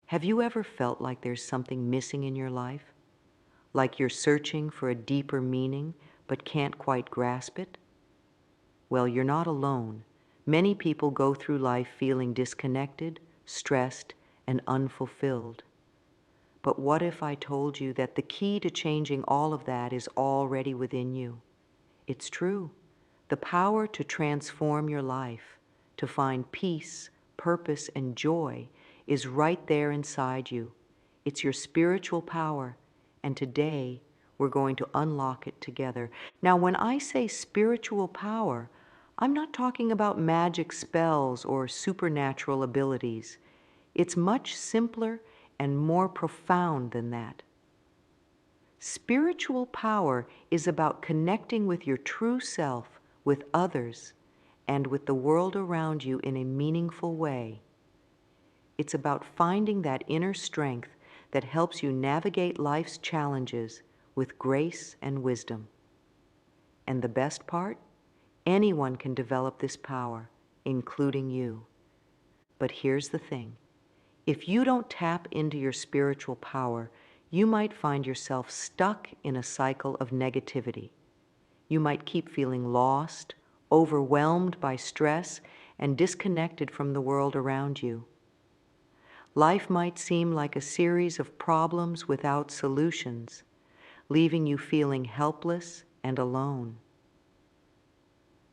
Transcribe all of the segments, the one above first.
Have you ever felt like there's something missing in your life? Like you're searching for a deeper meaning but can't quite grasp it? Well, you're not alone. Many people go through life feeling disconnected, stressed, and unfulfilled. But what if I told you that the key to changing all of that is already within you? It's true. The power to transform your life, to find peace, purpose, and joy is right there inside you. It's your spiritual power, and today we're going to unlock it together. Now, when I say spiritual power, I'm not talking about magic spells or supernatural abilities. It's much simpler and more profound than that. Spiritual power is about connecting with your true self, with others, and with the world around you in a meaningful way. It's about finding that inner strength that helps you navigate life's challenges with grace and wisdom. And the best part? Anyone can develop this power, including you. But here's the thing. If you don't tap into your spiritual power, you might find yourself stuck in a cycle of negativity. You might keep feeling lost, overwhelmed by stress, and disconnected from the world around you. Life might seem like a series of problems without solutions, leaving you feeling helpless and alone.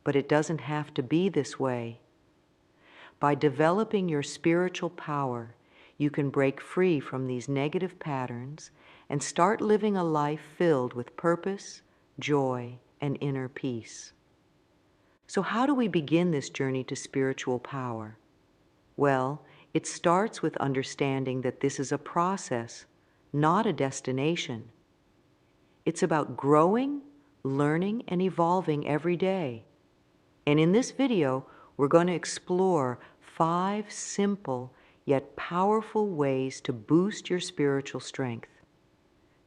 But it doesn't have to be this way. By developing your spiritual power, you can break free from these negative patterns and start living a life filled with purpose, joy, and inner peace. So how do we begin this journey to spiritual power? Well, it starts with understanding that this is a process, not a destination. It's about growing, learning, and evolving every day. And in this video, we're going to explore 5 simple yet powerful ways to boost your spiritual strength.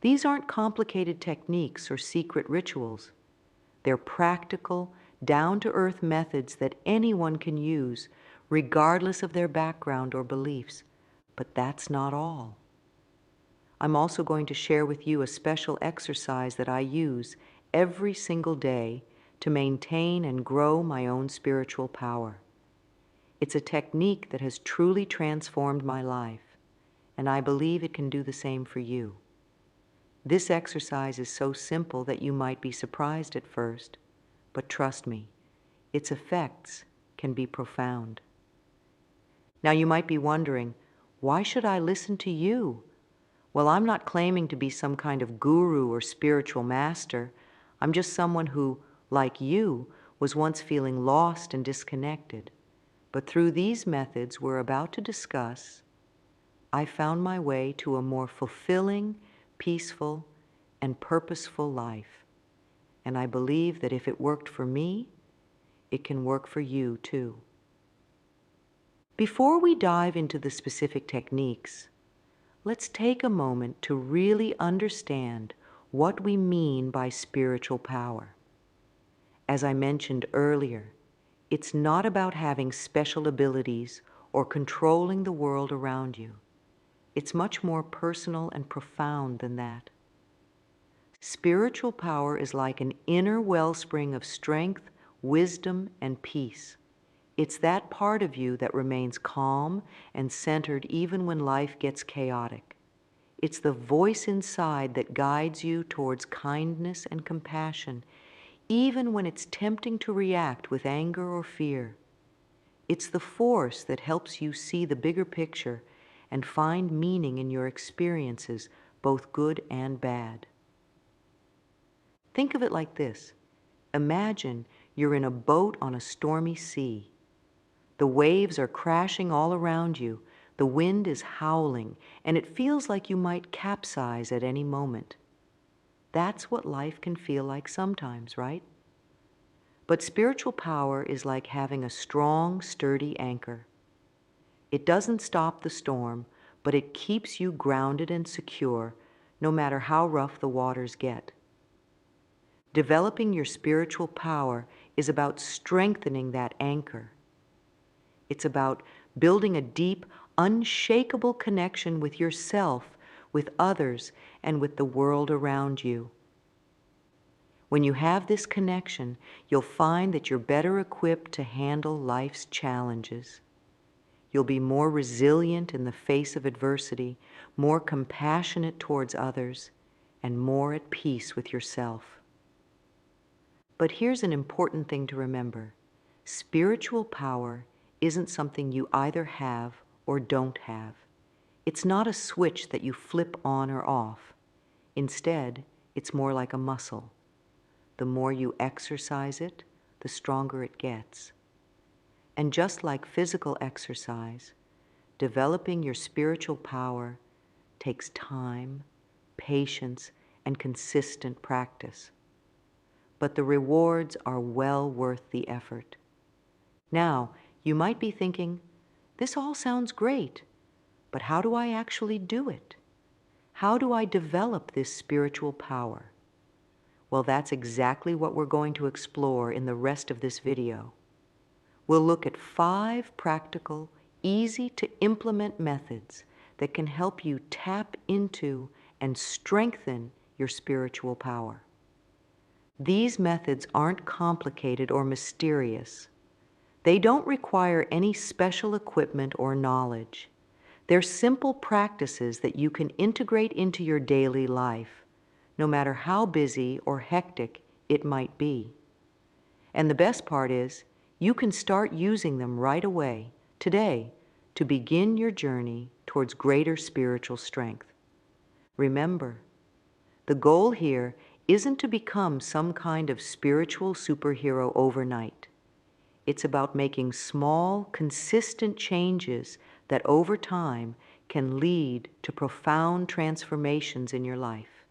These aren't complicated techniques or secret rituals. They're practical, down-to-earth methods that anyone can use, regardless of their background or beliefs. But that's not all. I'm also going to share with you a special exercise that I use every single day to maintain and grow my own spiritual power. It's a technique that has truly transformed my life, and I believe it can do the same for you. This exercise is so simple that you might be surprised at first, but trust me, its effects can be profound. Now you might be wondering, why should I listen to you? Well, I'm not claiming to be some kind of guru or spiritual master. I'm just someone who, like you, was once feeling lost and disconnected. But through these methods we're about to discuss, I found my way to a more fulfilling, peaceful, and purposeful life. And I believe that if it worked for me, it can work for you too. Before we dive into the specific techniques, let's take a moment to really understand what we mean by spiritual power. As I mentioned earlier, it's not about having special abilities or controlling the world around you. It's much more personal and profound than that. Spiritual power is like an inner wellspring of strength, wisdom, and peace. It's that part of you that remains calm and centered even when life gets chaotic. It's the voice inside that guides you towards kindness and compassion, even when it's tempting to react with anger or fear. It's the force that helps you see the bigger picture and find meaning in your experiences, both good and bad. Think of it like this. Imagine you're in a boat on a stormy sea. The waves are crashing all around you, the wind is howling, and it feels like you might capsize at any moment. That's what life can feel like sometimes, right? But spiritual power is like having a strong, sturdy anchor. It doesn't stop the storm, but it keeps you grounded and secure, no matter how rough the waters get. Developing your spiritual power is about strengthening that anchor. It's about building a deep, unshakable connection with yourself, with others, and with the world around you. When you have this connection, you'll find that you're better equipped to handle life's challenges. You'll be more resilient in the face of adversity, more compassionate towards others, and more at peace with yourself. But here's an important thing to remember. Spiritual power isn't something you either have or don't have. It's not a switch that you flip on or off. Instead, it's more like a muscle. The more you exercise it, the stronger it gets. And just like physical exercise, developing your spiritual power takes time, patience, and consistent practice. But the rewards are well worth the effort. Now, you might be thinking, this all sounds great, but how do I actually do it? How do I develop this spiritual power? Well, that's exactly what we're going to explore in the rest of this video. We'll look at 5 practical, easy-to-implement methods that can help you tap into and strengthen your spiritual power. These methods aren't complicated or mysterious. They don't require any special equipment or knowledge. They're simple practices that you can integrate into your daily life, no matter how busy or hectic it might be. And the best part is, you can start using them right away, today, to begin your journey towards greater spiritual strength. Remember, the goal here isn't to become some kind of spiritual superhero overnight. It's about making small, consistent changes that over time can lead to profound transformations in your life.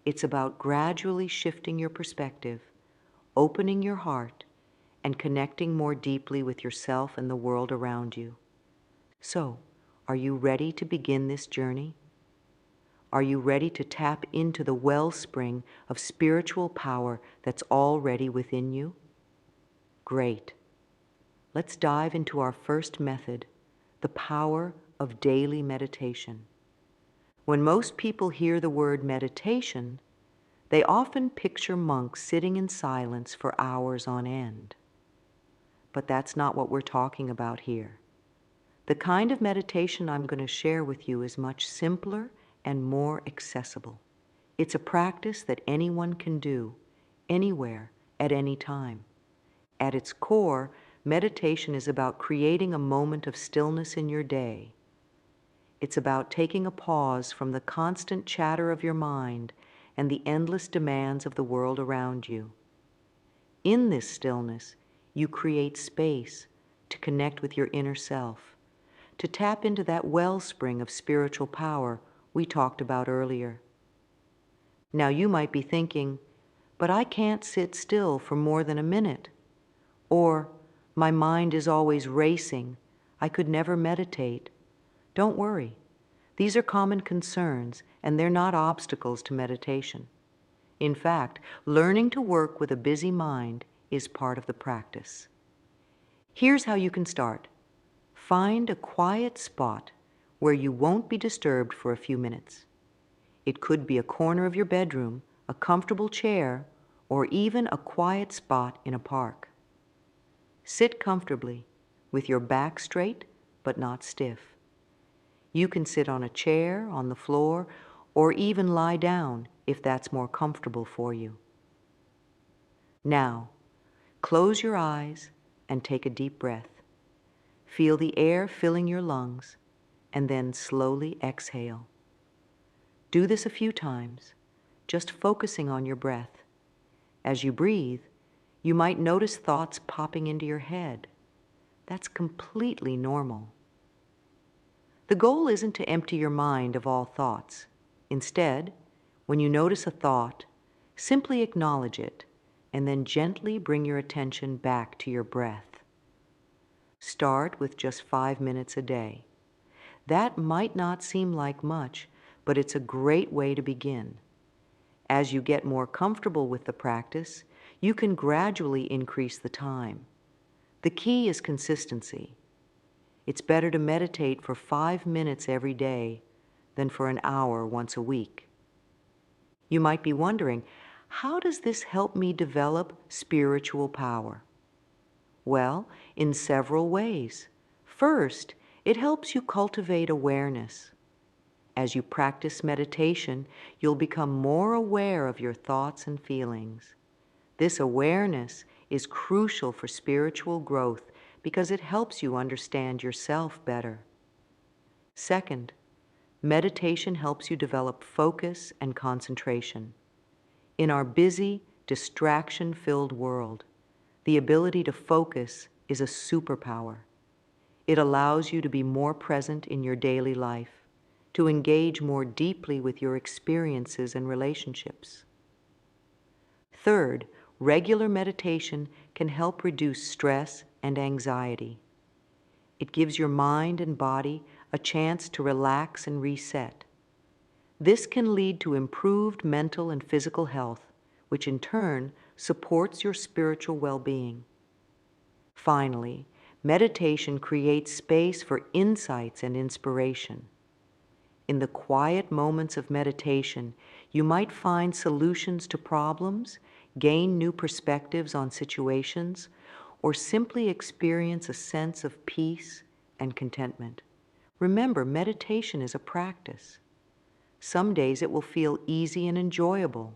It's about gradually shifting your perspective, opening your heart, and connecting more deeply with yourself and the world around you. So, are you ready to begin this journey? Are you ready to tap into the wellspring of spiritual power that's already within you? Great. Let's dive into our first method, the power of daily meditation. When most people hear the word meditation, they often picture monks sitting in silence for hours on end. But that's not what we're talking about here. The kind of meditation I'm going to share with you is much simpler and more accessible. It's a practice that anyone can do, anywhere, at any time. At its core, meditation is about creating a moment of stillness in your day. It's about taking a pause from the constant chatter of your mind and the endless demands of the world around you. In this stillness, you create space to connect with your inner self, to tap into that wellspring of spiritual power we talked about earlier. Now you might be thinking, but I can't sit still for more than a minute. Or, my mind is always racing. I could never meditate. Don't worry. These are common concerns, and they're not obstacles to meditation. In fact, learning to work with a busy mind is part of the practice. Here's how you can start. Find a quiet spot where you won't be disturbed for a few minutes. It could be a corner of your bedroom, a comfortable chair, or even a quiet spot in a park. Sit comfortably, with your back straight but not stiff. You can sit on a chair, on the floor, or even lie down if that's more comfortable for you. Now, close your eyes and take a deep breath. Feel the air filling your lungs, and then slowly exhale. Do this a few times, just focusing on your breath. As you breathe, you might notice thoughts popping into your head. That's completely normal. The goal isn't to empty your mind of all thoughts. Instead, when you notice a thought, simply acknowledge it, and then gently bring your attention back to your breath. Start with just 5 minutes a day. That might not seem like much, but it's a great way to begin. As you get more comfortable with the practice, you can gradually increase the time. The key is consistency. It's better to meditate for 5 minutes every day than for an hour once a week. You might be wondering, how does this help me develop spiritual power? Well, in several ways. First, it helps you cultivate awareness. As you practice meditation, you'll become more aware of your thoughts and feelings. This awareness is crucial for spiritual growth because it helps you understand yourself better. Second, meditation helps you develop focus and concentration. In our busy, distraction-filled world, the ability to focus is a superpower. It allows you to be more present in your daily life, to engage more deeply with your experiences and relationships. Third, regular meditation can help reduce stress and anxiety. It gives your mind and body a chance to relax and reset. This can lead to improved mental and physical health, which in turn supports your spiritual well-being. Finally, meditation creates space for insights and inspiration. In the quiet moments of meditation, you might find solutions to problems, gain new perspectives on situations, or simply experience a sense of peace and contentment. Remember, meditation is a practice. Some days it will feel easy and enjoyable.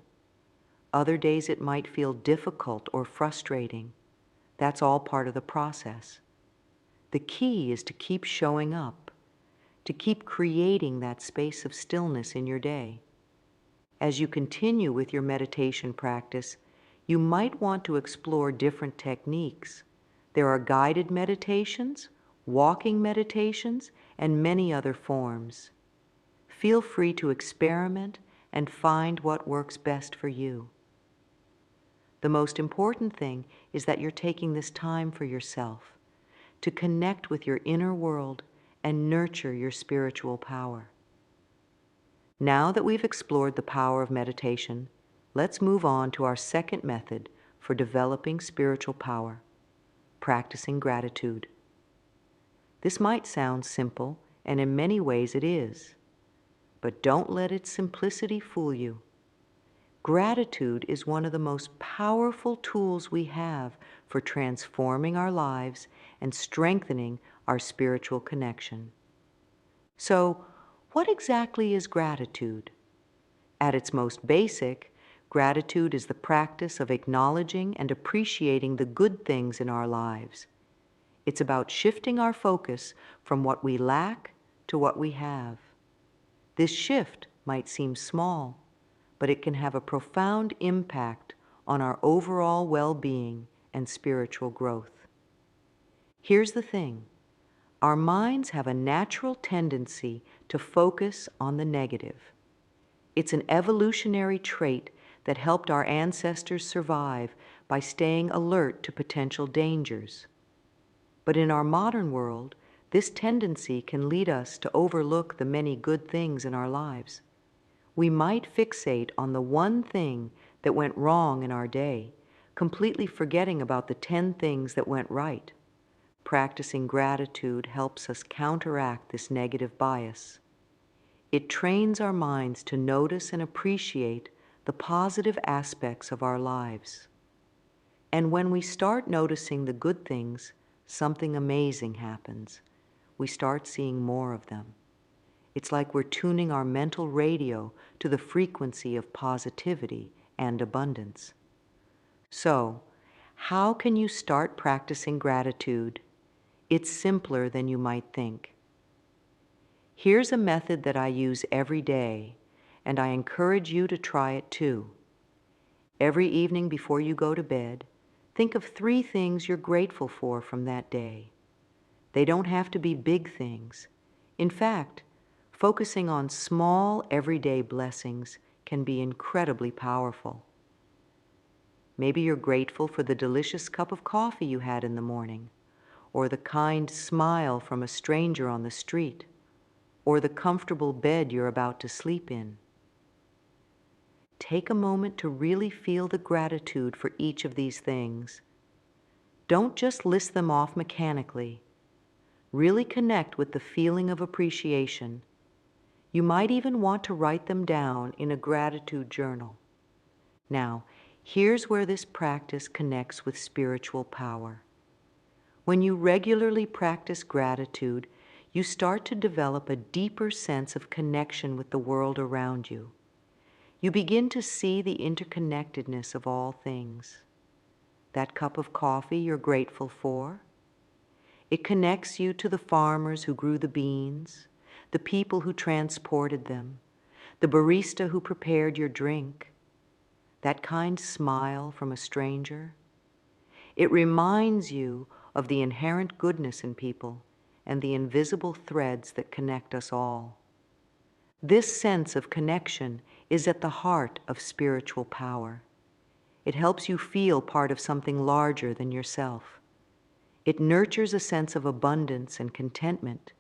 Other days it might feel difficult or frustrating. That's all part of the process. The key is to keep showing up, to keep creating that space of stillness in your day. As you continue with your meditation practice, you might want to explore different techniques. There are guided meditations, walking meditations, and many other forms. Feel free to experiment and find what works best for you. The most important thing is that you're taking this time for yourself, to connect with your inner world and nurture your spiritual power. Now that we've explored the power of meditation, let's move on to our second method for developing spiritual power, practicing gratitude. This might sound simple, and in many ways it is, but don't let its simplicity fool you. Gratitude is one of the most powerful tools we have for transforming our lives and strengthening our spiritual connection. So, what exactly is gratitude? At its most basic, gratitude is the practice of acknowledging and appreciating the good things in our lives. It's about shifting our focus from what we lack to what we have. This shift might seem small, but it can have a profound impact on our overall well-being and spiritual growth. Here's the thing. Our minds have a natural tendency to focus on the negative. It's an evolutionary trait that helped our ancestors survive by staying alert to potential dangers. But in our modern world, this tendency can lead us to overlook the many good things in our lives. We might fixate on the one thing that went wrong in our day, completely forgetting about the 10 things that went right. Practicing gratitude helps us counteract this negative bias. It trains our minds to notice and appreciate the positive aspects of our lives. And when we start noticing the good things, something amazing happens. We start seeing more of them. It's like we're tuning our mental radio to the frequency of positivity and abundance. So, how can you start practicing gratitude? It's simpler than you might think. Here's a method that I use every day, and I encourage you to try it too. Every evening before you go to bed, think of 3 things you're grateful for from that day. They don't have to be big things. In fact, focusing on small, everyday blessings can be incredibly powerful. Maybe you're grateful for the delicious cup of coffee you had in the morning, or the kind smile from a stranger on the street, or the comfortable bed you're about to sleep in. Take a moment to really feel the gratitude for each of these things. Don't just list them off mechanically. Really connect with the feeling of appreciation. You might even want to write them down in a gratitude journal. Now, here's where this practice connects with spiritual power. When you regularly practice gratitude, you start to develop a deeper sense of connection with the world around you. You begin to see the interconnectedness of all things. That cup of coffee you're grateful for, it connects you to the farmers who grew the beans, the people who transported them, the barista who prepared your drink, that kind smile from a stranger. It reminds you of the inherent goodness in people and the invisible threads that connect us all. This sense of connection is at the heart of spiritual power. It helps you feel part of something larger than yourself. It nurtures a sense of abundance and contentment,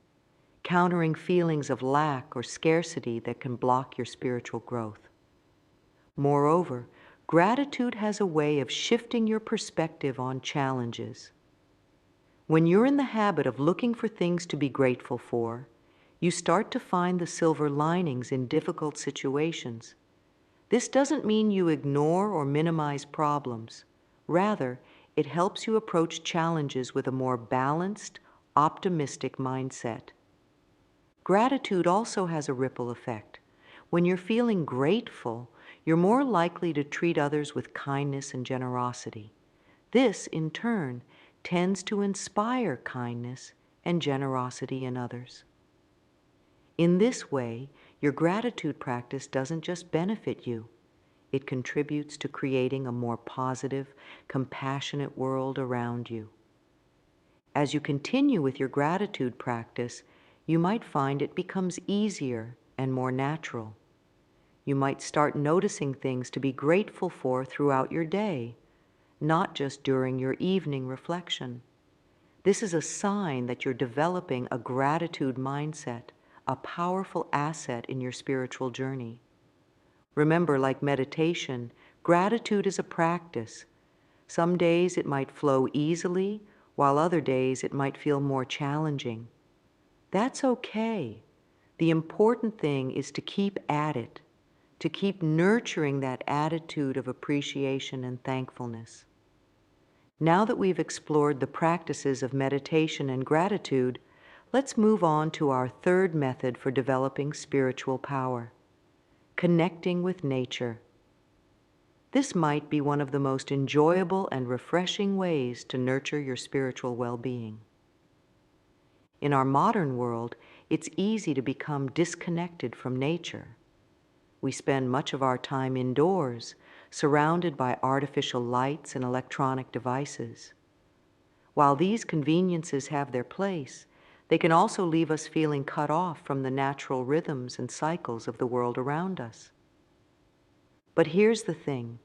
countering feelings of lack or scarcity that can block your spiritual growth. Moreover, gratitude has a way of shifting your perspective on challenges. When you're in the habit of looking for things to be grateful for, you start to find the silver linings in difficult situations. This doesn't mean you ignore or minimize problems. Rather, it helps you approach challenges with a more balanced, optimistic mindset. Gratitude also has a ripple effect. When you're feeling grateful, you're more likely to treat others with kindness and generosity. This, in turn, tends to inspire kindness and generosity in others. In this way, your gratitude practice doesn't just benefit you, it contributes to creating a more positive, compassionate world around you. As you continue with your gratitude practice, you might find it becomes easier and more natural. You might start noticing things to be grateful for throughout your day, not just during your evening reflection. This is a sign that you're developing a gratitude mindset, a powerful asset in your spiritual journey. Remember, like meditation, gratitude is a practice. Some days it might flow easily, while other days it might feel more challenging. That's okay. The important thing is to keep at it, to keep nurturing that attitude of appreciation and thankfulness. Now that we've explored the practices of meditation and gratitude, let's move on to our third method for developing spiritual power: connecting with nature. This might be one of the most enjoyable and refreshing ways to nurture your spiritual well-being. In our modern world, it's easy to become disconnected from nature. We spend much of our time indoors, surrounded by artificial lights and electronic devices. While these conveniences have their place, they can also leave us feeling cut off from the natural rhythms and cycles of the world around us. But here's the thing.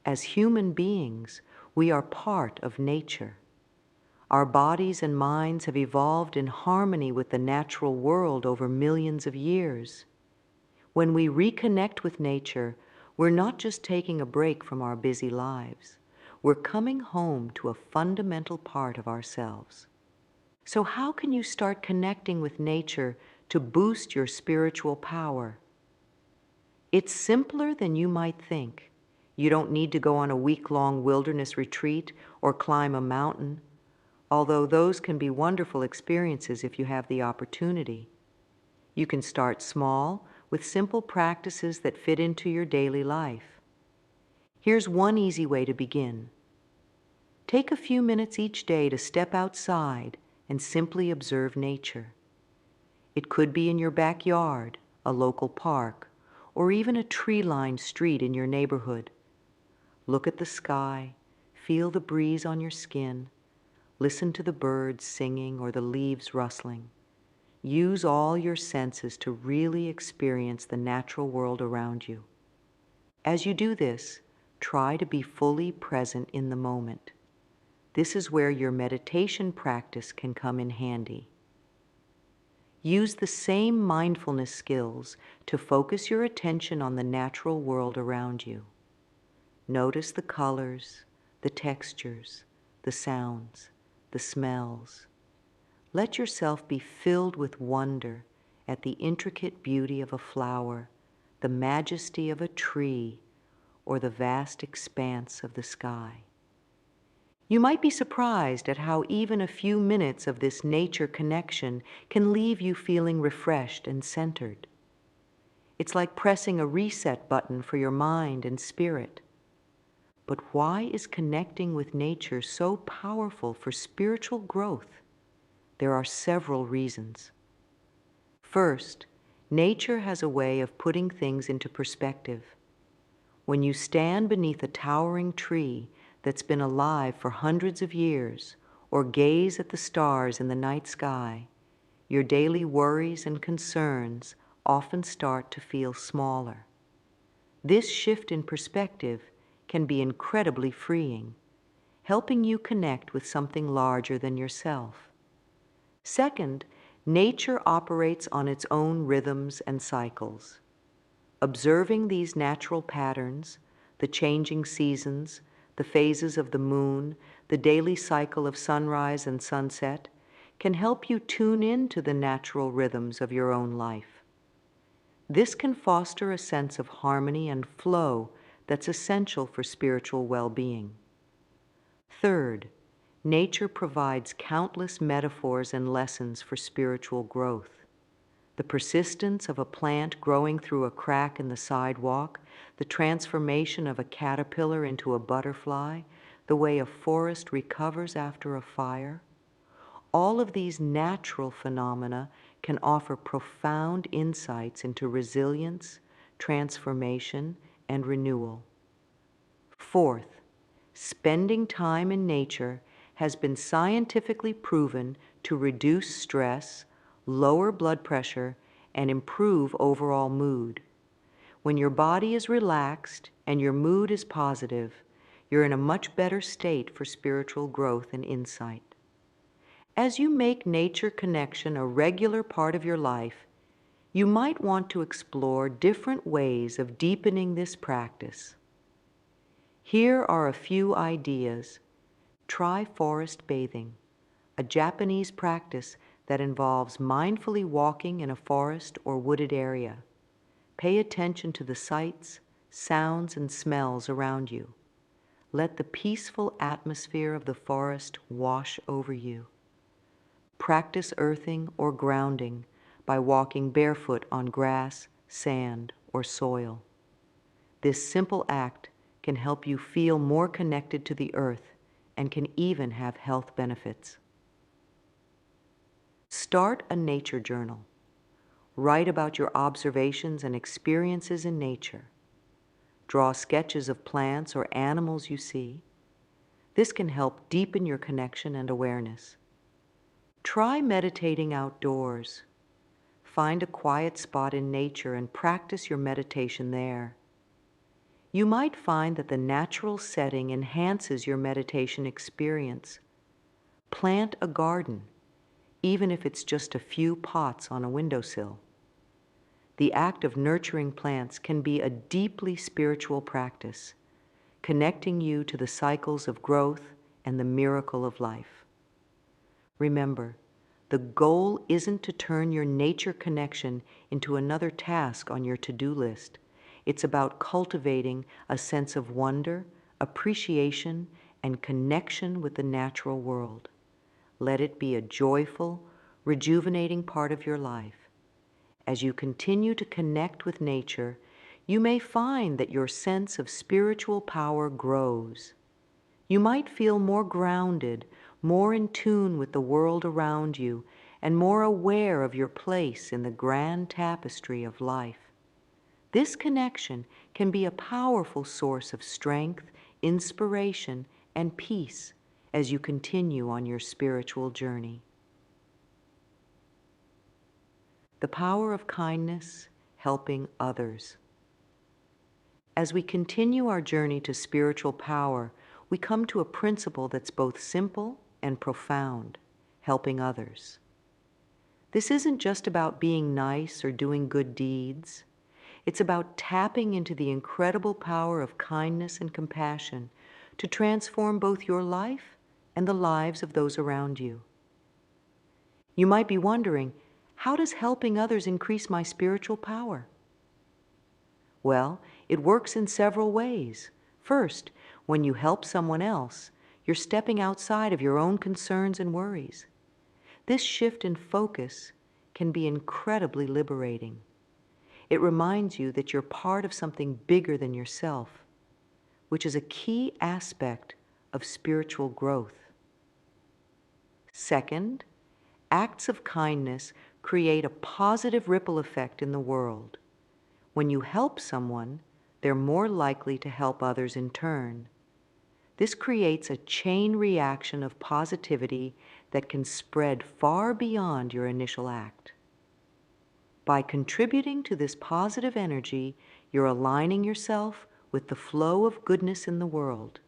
As human beings, we are part of nature. Our bodies and minds have evolved in harmony with the natural world over millions of years. When we reconnect with nature, we're not just taking a break from our busy lives. We're coming home to a fundamental part of ourselves. So how can you start connecting with nature to boost your spiritual power? It's simpler than you might think. You don't need to go on a week-long wilderness retreat or climb a mountain, although those can be wonderful experiences if you have the opportunity. You can start small with simple practices that fit into your daily life. Here's one easy way to begin. Take a few minutes each day to step outside and simply observe nature. It could be in your backyard, a local park, or even a tree-lined street in your neighborhood. Look at the sky, feel the breeze on your skin, listen to the birds singing or the leaves rustling. Use all your senses to really experience the natural world around you. As you do this, try to be fully present in the moment. This is where your meditation practice can come in handy. Use the same mindfulness skills to focus your attention on the natural world around you. Notice the colors, the textures, the sounds, the smells. Let yourself be filled with wonder at the intricate beauty of a flower, the majesty of a tree, or the vast expanse of the sky. You might be surprised at how even a few minutes of this nature connection can leave you feeling refreshed and centered. It's like pressing a reset button for your mind and spirit. But why is connecting with nature so powerful for spiritual growth? There are several reasons. First, nature has a way of putting things into perspective. When you stand beneath a towering tree that's been alive for hundreds of years, or gaze at the stars in the night sky, your daily worries and concerns often start to feel smaller. This shift in perspective can be incredibly freeing, helping you connect with something larger than yourself. Second, nature operates on its own rhythms and cycles. Observing these natural patterns, the changing seasons, the phases of the moon, the daily cycle of sunrise and sunset, can help you tune into the natural rhythms of your own life. This can foster a sense of harmony and flow that's essential for spiritual well-being. Third, nature provides countless metaphors and lessons for spiritual growth. The persistence of a plant growing through a crack in the sidewalk, the transformation of a caterpillar into a butterfly, the way a forest recovers after a fire. All of these natural phenomena can offer profound insights into resilience, transformation, and renewal. Fourth, spending time in nature has been scientifically proven to reduce stress, lower blood pressure, and improve overall mood. When your body is relaxed and your mood is positive, you're in a much better state for spiritual growth and insight. As you make nature connection a regular part of your life, you might want to explore different ways of deepening this practice. Here are a few ideas. Try forest bathing, a Japanese practice that involves mindfully walking in a forest or wooded area. Pay attention to the sights, sounds, and smells around you. Let the peaceful atmosphere of the forest wash over you. Practice earthing or grounding by walking barefoot on grass, sand, or soil. This simple act can help you feel more connected to the earth and can even have health benefits. Start a nature journal. Write about your observations and experiences in nature. Draw sketches of plants or animals you see. This can help deepen your connection and awareness. Try meditating outdoors. Find a quiet spot in nature and practice your meditation there. You might find that the natural setting enhances your meditation experience. Plant a garden, even if it's just a few pots on a windowsill. The act of nurturing plants can be a deeply spiritual practice, connecting you to the cycles of growth and the miracle of life. Remember, the goal isn't to turn your nature connection into another task on your to-do list. It's about cultivating a sense of wonder, appreciation, and connection with the natural world. Let it be a joyful, rejuvenating part of your life. As you continue to connect with nature, you may find that your sense of spiritual power grows. You might feel more grounded, more in tune with the world around you, and more aware of your place in the grand tapestry of life. This connection can be a powerful source of strength, inspiration, and peace as you continue on your spiritual journey. The power of kindness, helping others. As we continue our journey to spiritual power, we come to a principle that's both simple and profound: helping others. This isn't just about being nice or doing good deeds. It's about tapping into the incredible power of kindness and compassion to transform both your life and the lives of those around you. You might be wondering, how does helping others increase my spiritual power? Well, it works in several ways. First, when you help someone else, you're stepping outside of your own concerns and worries. This shift in focus can be incredibly liberating. It reminds you that you're part of something bigger than yourself, which is a key aspect of spiritual growth. Second, acts of kindness create a positive ripple effect in the world. When you help someone, they're more likely to help others in turn. This creates a chain reaction of positivity that can spread far beyond your initial act. By contributing to this positive energy, you're aligning yourself with the flow of goodness in the world,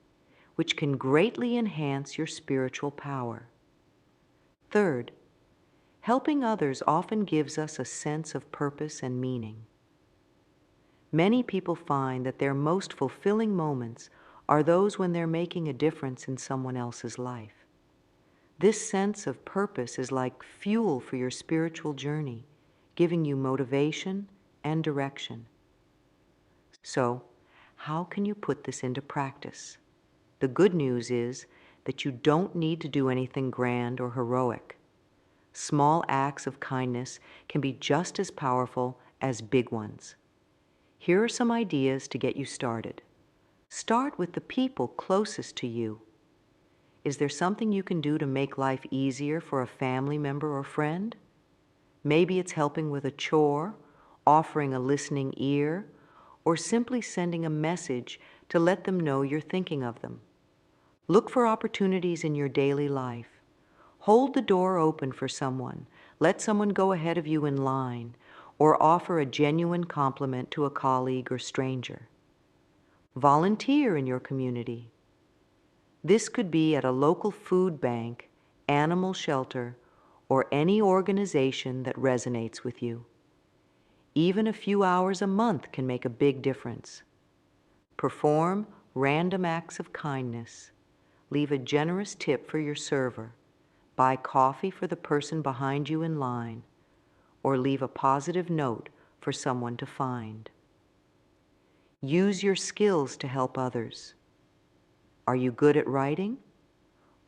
which can greatly enhance your spiritual power. Third, helping others often gives us a sense of purpose and meaning. Many people find that their most fulfilling moments are those when they're making a difference in someone else's life. This sense of purpose is like fuel for your spiritual journey, giving you motivation and direction. So, how can you put this into practice? The good news is that you don't need to do anything grand or heroic. Small acts of kindness can be just as powerful as big ones. Here are some ideas to get you started. Start with the people closest to you. Is there something you can do to make life easier for a family member or friend? Maybe it's helping with a chore, offering a listening ear, or simply sending a message to let them know you're thinking of them. Look for opportunities in your daily life. Hold the door open for someone. Let someone go ahead of you in line, or offer a genuine compliment to a colleague or stranger. Volunteer in your community. This could be at a local food bank, animal shelter, or any organization that resonates with you. Even a few hours a month can make a big difference. Perform random acts of kindness. Leave a generous tip for your server. Buy coffee for the person behind you in line, or leave a positive note for someone to find. Use your skills to help others. Are you good at writing?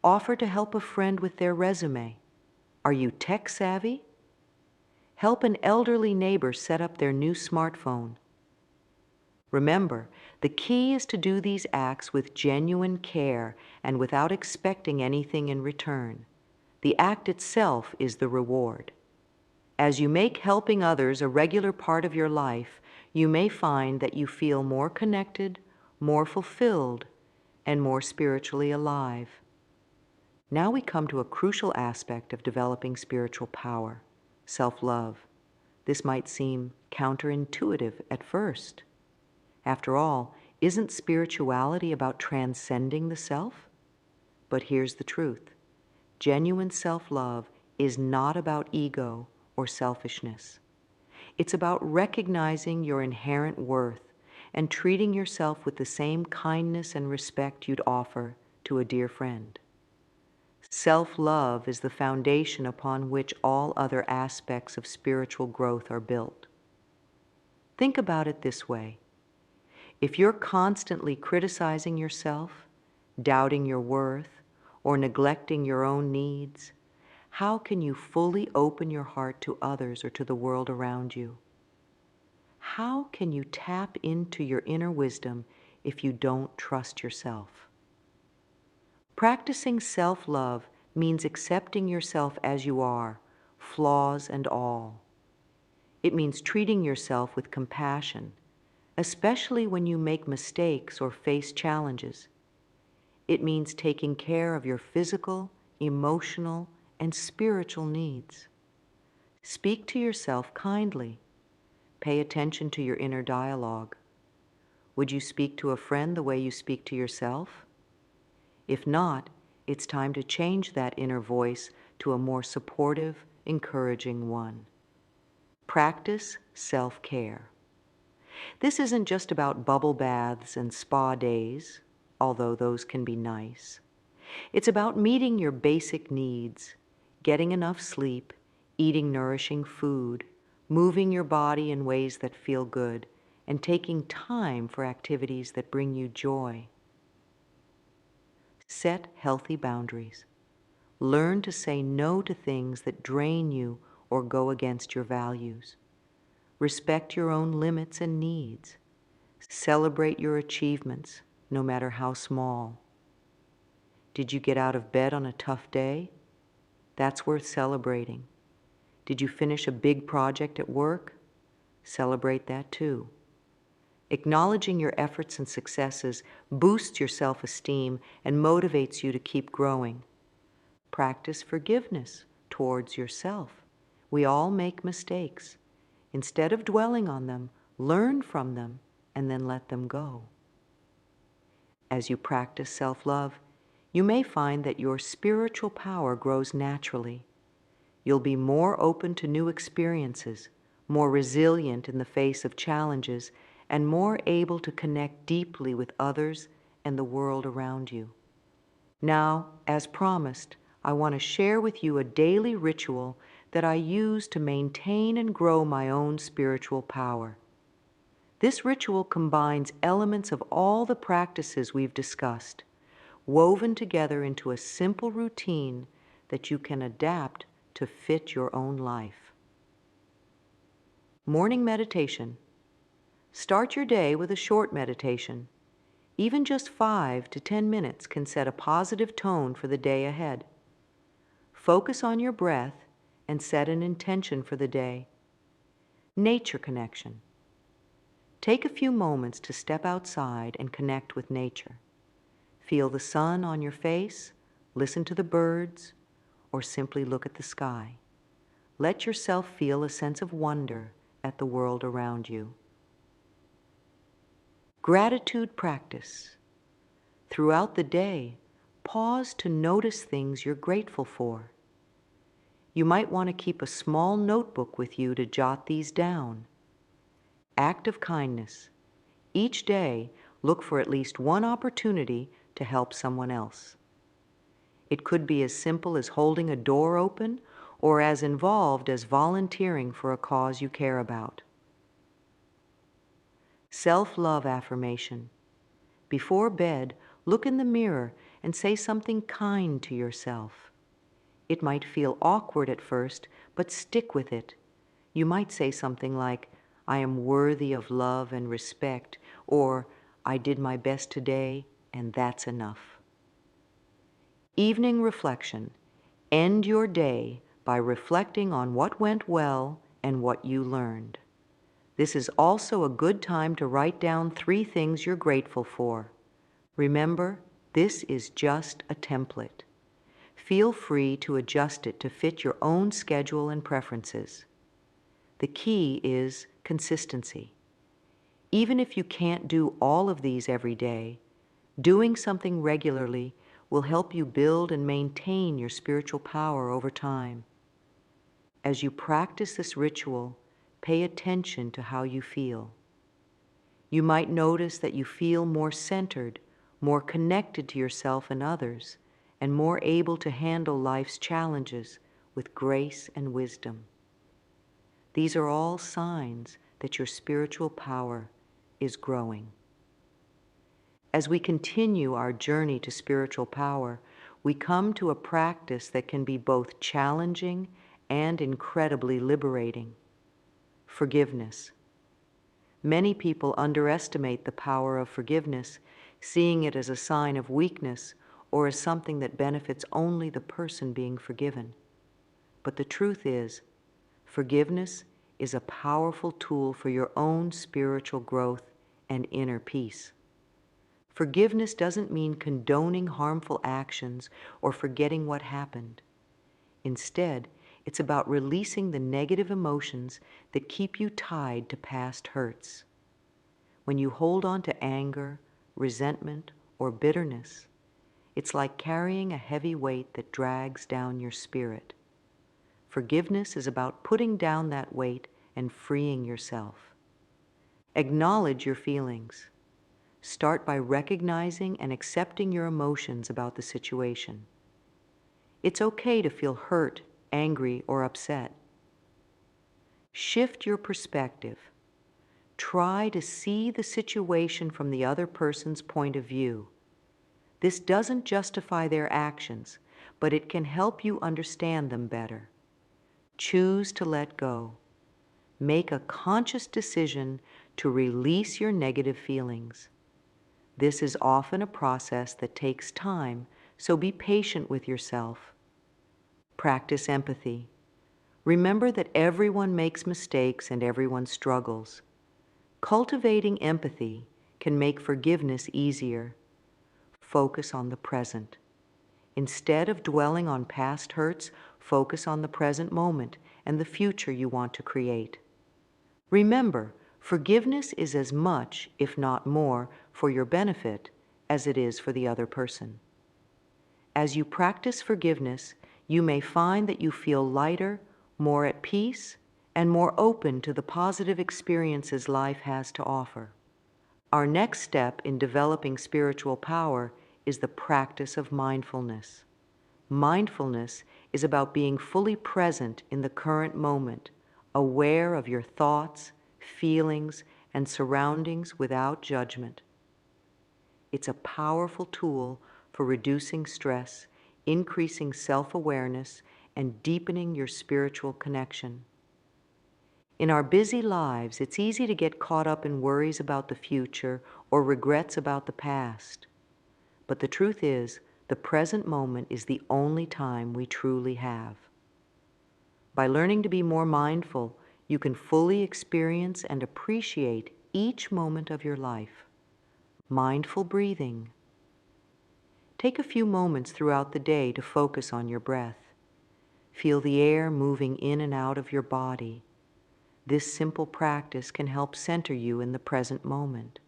Offer to help a friend with their resume. Are you tech savvy? Help an elderly neighbor set up their new smartphone. Remember, the key is to do these acts with genuine care and without expecting anything in return. The act itself is the reward. As you make helping others a regular part of your life, you may find that you feel more connected, more fulfilled, and more spiritually alive. Now we come to a crucial aspect of developing spiritual power, self-love. This might seem counterintuitive at first. After all, isn't spirituality about transcending the self? But here's the truth. Genuine self-love is not about ego or selfishness. It's about recognizing your inherent worth and treating yourself with the same kindness and respect you'd offer to a dear friend. Self-love is the foundation upon which all other aspects of spiritual growth are built. Think about it this way. If you're constantly criticizing yourself, doubting your worth, or neglecting your own needs, how can you fully open your heart to others or to the world around you? How can you tap into your inner wisdom if you don't trust yourself? Practicing self-love means accepting yourself as you are, flaws and all. It means treating yourself with compassion, especially when you make mistakes or face challenges. It means taking care of your physical, emotional, and spiritual needs. Speak to yourself kindly. Pay attention to your inner dialogue. Would you speak to a friend the way you speak to yourself? If not, it's time to change that inner voice to a more supportive, encouraging one. Practice self-care. This isn't just about bubble baths and spa days, although those can be nice. It's about meeting your basic needs, getting enough sleep, eating nourishing food, moving your body in ways that feel good, and taking time for activities that bring you joy. Set healthy boundaries. Learn to say no to things that drain you or go against your values. Respect your own limits and needs. Celebrate your achievements, no matter how small. Did you get out of bed on a tough day? That's worth celebrating. Did you finish a big project at work? Celebrate that too. Acknowledging your efforts and successes boosts your self-esteem and motivates you to keep growing. Practice forgiveness towards yourself. We all make mistakes. Instead of dwelling on them, learn from them and then let them go. As you practice self-love, you may find that your spiritual power grows naturally. You'll be more open to new experiences, more resilient in the face of challenges, and more able to connect deeply with others and the world around you. Now, as promised, I want to share with you a daily ritual that I use to maintain and grow my own spiritual power. This ritual combines elements of all the practices we've discussed, woven together into a simple routine that you can adapt to fit your own life. Morning meditation. Start your day with a short meditation. Even just 5 to 10 minutes can set a positive tone for the day ahead. Focus on your breath and set an intention for the day. Nature connection. Take a few moments to step outside and connect with nature. Feel the sun on your face, listen to the birds, or simply look at the sky. Let yourself feel a sense of wonder at the world around you. Gratitude practice. Throughout the day, pause to notice things you're grateful for. You might want to keep a small notebook with you to jot these down. Act of kindness. Each day, look for at least one opportunity to help someone else. It could be as simple as holding a door open or as involved as volunteering for a cause you care about. Self-love affirmation. Before bed, look in the mirror and say something kind to yourself. It might feel awkward at first, but stick with it. You might say something like, "I am worthy of love and respect," or "I did my best today, and that's enough." Evening reflection. End your day by reflecting on what went well and what you learned. This is also a good time to write down 3 things you're grateful for. Remember, this is just a template. Feel free to adjust it to fit your own schedule and preferences. The key is consistency. Even if you can't do all of these every day, doing something regularly will help you build and maintain your spiritual power over time. As you practice this ritual, pay attention to how you feel. You might notice that you feel more centered, more connected to yourself and others, and more able to handle life's challenges with grace and wisdom. These are all signs that your spiritual power is growing. As we continue our journey to spiritual power, we come to a practice that can be both challenging and incredibly liberating. Forgiveness. Many people underestimate the power of forgiveness, seeing it as a sign of weakness or as something that benefits only the person being forgiven. But the truth is, forgiveness is a powerful tool for your own spiritual growth and inner peace. Forgiveness doesn't mean condoning harmful actions or forgetting what happened. Instead, it's about releasing the negative emotions that keep you tied to past hurts. When you hold on to anger, resentment, or bitterness, it's like carrying a heavy weight that drags down your spirit. Forgiveness is about putting down that weight and freeing yourself. Acknowledge your feelings. Start by recognizing and accepting your emotions about the situation. It's okay to feel hurt, angry, or upset. Shift your perspective. Try to see the situation from the other person's point of view. This doesn't justify their actions, but it can help you understand them better. Choose to let go. Make a conscious decision to release your negative feelings. This is often a process that takes time, so be patient with yourself. Practice empathy. Remember that everyone makes mistakes and everyone struggles. Cultivating empathy can make forgiveness easier. Focus on the present. Instead of dwelling on past hurts, focus on the present moment and the future you want to create. Remember, forgiveness is as much, if not more, for your benefit as it is for the other person. As you practice forgiveness, you may find that you feel lighter, more at peace, and more open to the positive experiences life has to offer. Our next step in developing spiritual power is the practice of mindfulness. Mindfulness is about being fully present in the current moment, aware of your thoughts, feelings, and surroundings without judgment. It's a powerful tool for reducing stress, increasing self-awareness, and deepening your spiritual connection. In our busy lives, it's easy to get caught up in worries about the future or regrets about the past. But the truth is, the present moment is the only time we truly have. By learning to be more mindful, you can fully experience and appreciate each moment of your life. Mindful breathing. Take a few moments throughout the day to focus on your breath. Feel the air moving in and out of your body. This simple practice can help center you in the present moment.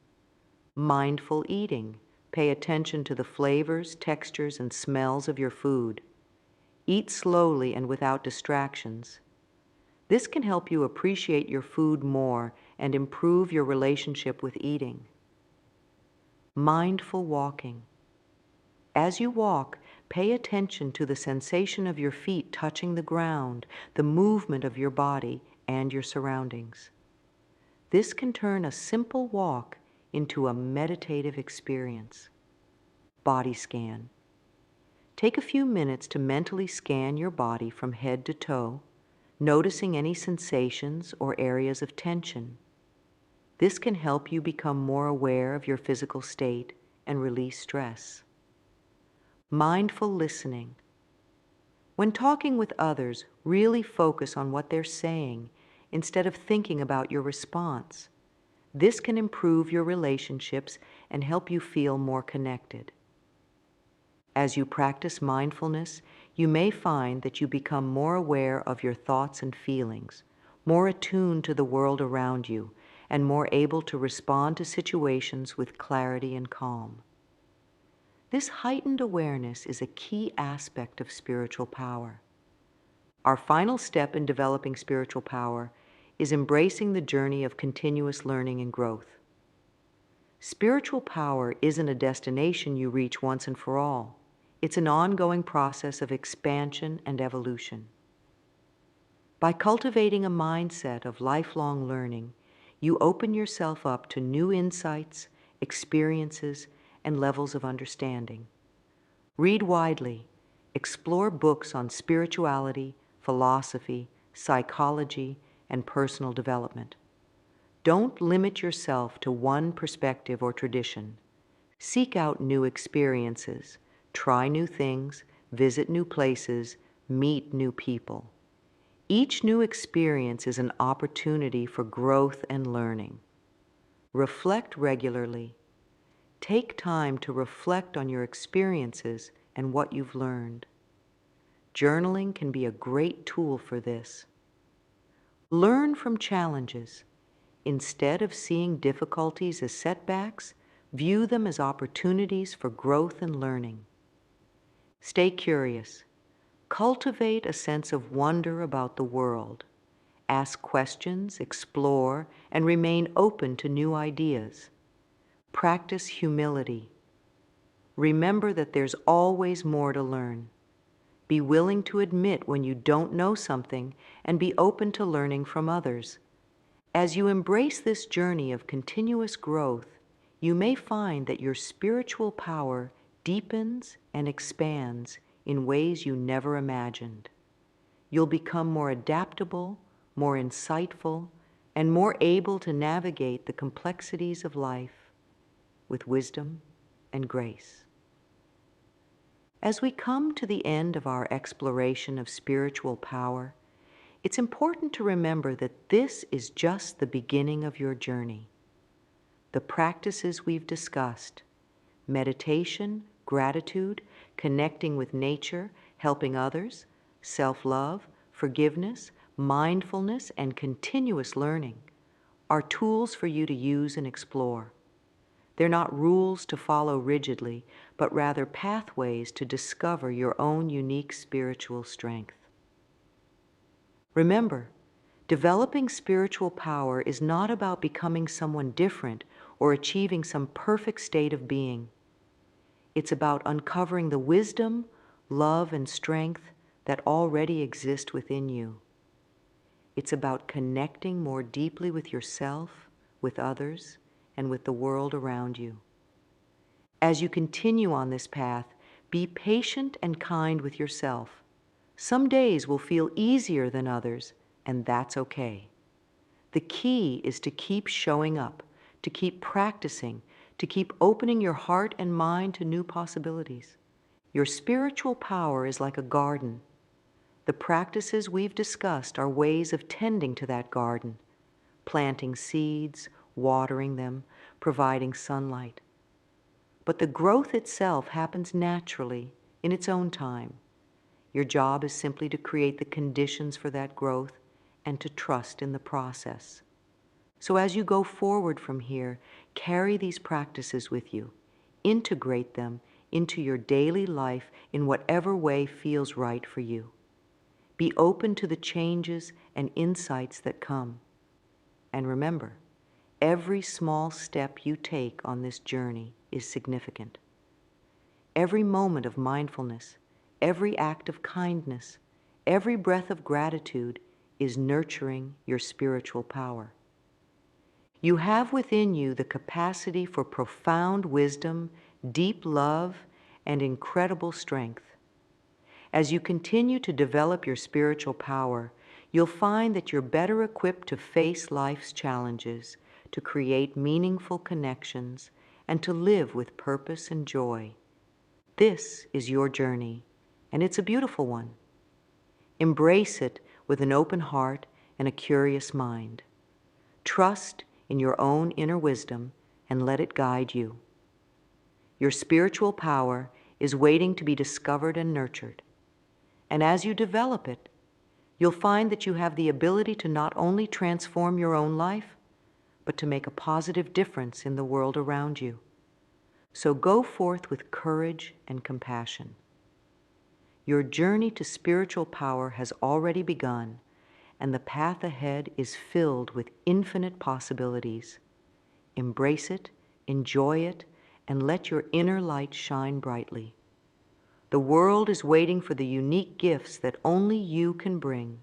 Mindful eating. Pay attention to the flavors, textures, and smells of your food. Eat slowly and without distractions. This can help you appreciate your food more and improve your relationship with eating. Mindful walking. As you walk, pay attention to the sensation of your feet touching the ground, the movement of your body, and your surroundings. This can turn a simple walk into a meditative experience. Body scan. Take a few minutes to mentally scan your body from head to toe, noticing any sensations or areas of tension. This can help you become more aware of your physical state and release stress. Mindful listening. When talking with others, really focus on what they're saying instead of thinking about your response. This can improve your relationships and help you feel more connected. As you practice mindfulness, you may find that you become more aware of your thoughts and feelings, more attuned to the world around you, and more able to respond to situations with clarity and calm. This heightened awareness is a key aspect of spiritual power. Our final step in developing spiritual power is embracing the journey of continuous learning and growth. Spiritual power isn't a destination you reach once and for all. It's an ongoing process of expansion and evolution. By cultivating a mindset of lifelong learning, you open yourself up to new insights, experiences, and levels of understanding. Read widely. Explore books on spirituality, philosophy, psychology, and personal development. Don't limit yourself to one perspective or tradition. Seek out new experiences, try new things, visit new places, meet new people. Each new experience is an opportunity for growth and learning. Reflect regularly. Take time to reflect on your experiences and what you've learned. Journaling can be a great tool for this. Learn from challenges. Instead of seeing difficulties as setbacks, view them as opportunities for growth and learning. Stay curious. Cultivate a sense of wonder about the world. Ask questions, explore, and remain open to new ideas. Practice humility. Remember that there's always more to learn. Be willing to admit when you don't know something and be open to learning from others. As you embrace this journey of continuous growth, you may find that your spiritual power deepens and expands in ways you never imagined. You'll become more adaptable, more insightful, and more able to navigate the complexities of life with wisdom and grace. As we come to the end of our exploration of spiritual power, it's important to remember that this is just the beginning of your journey. The practices we've discussed, meditation, gratitude, connecting with nature, helping others, self-love, forgiveness, mindfulness, and continuous learning, are tools for you to use and explore. They're not rules to follow rigidly, but rather pathways to discover your own unique spiritual strength. Remember, developing spiritual power is not about becoming someone different or achieving some perfect state of being. It's about uncovering the wisdom, love, and strength that already exist within you. It's about connecting more deeply with yourself, with others, and with the world around you. As you continue on this path, be patient and kind with yourself. Some days will feel easier than others, and that's okay. The key is to keep showing up, to keep practicing, to keep opening your heart and mind to new possibilities. Your spiritual power is like a garden. The practices we've discussed are ways of tending to that garden, planting seeds, watering them, providing sunlight. But the growth itself happens naturally, in its own time. Your job is simply to create the conditions for that growth and to trust in the process. So as you go forward from here, carry these practices with you. Integrate them into your daily life in whatever way feels right for you. Be open to the changes and insights that come. And remember, every small step you take on this journey is significant. Every moment of mindfulness, every act of kindness, every breath of gratitude is nurturing your spiritual power. You have within you the capacity for profound wisdom, deep love, and incredible strength. As you continue to develop your spiritual power, you'll find that you're better equipped to face life's challenges, to create meaningful connections, and to live with purpose and joy. This is your journey, and it's a beautiful one. Embrace it with an open heart and a curious mind. Trust in your own inner wisdom and let it guide you. Your spiritual power is waiting to be discovered and nurtured. And as you develop it, you'll find that you have the ability to not only transform your own life, but to make a positive difference in the world around you. So go forth with courage and compassion. Your journey to spiritual power has already begun, and the path ahead is filled with infinite possibilities. Embrace it, enjoy it, and let your inner light shine brightly. The world is waiting for the unique gifts that only you can bring.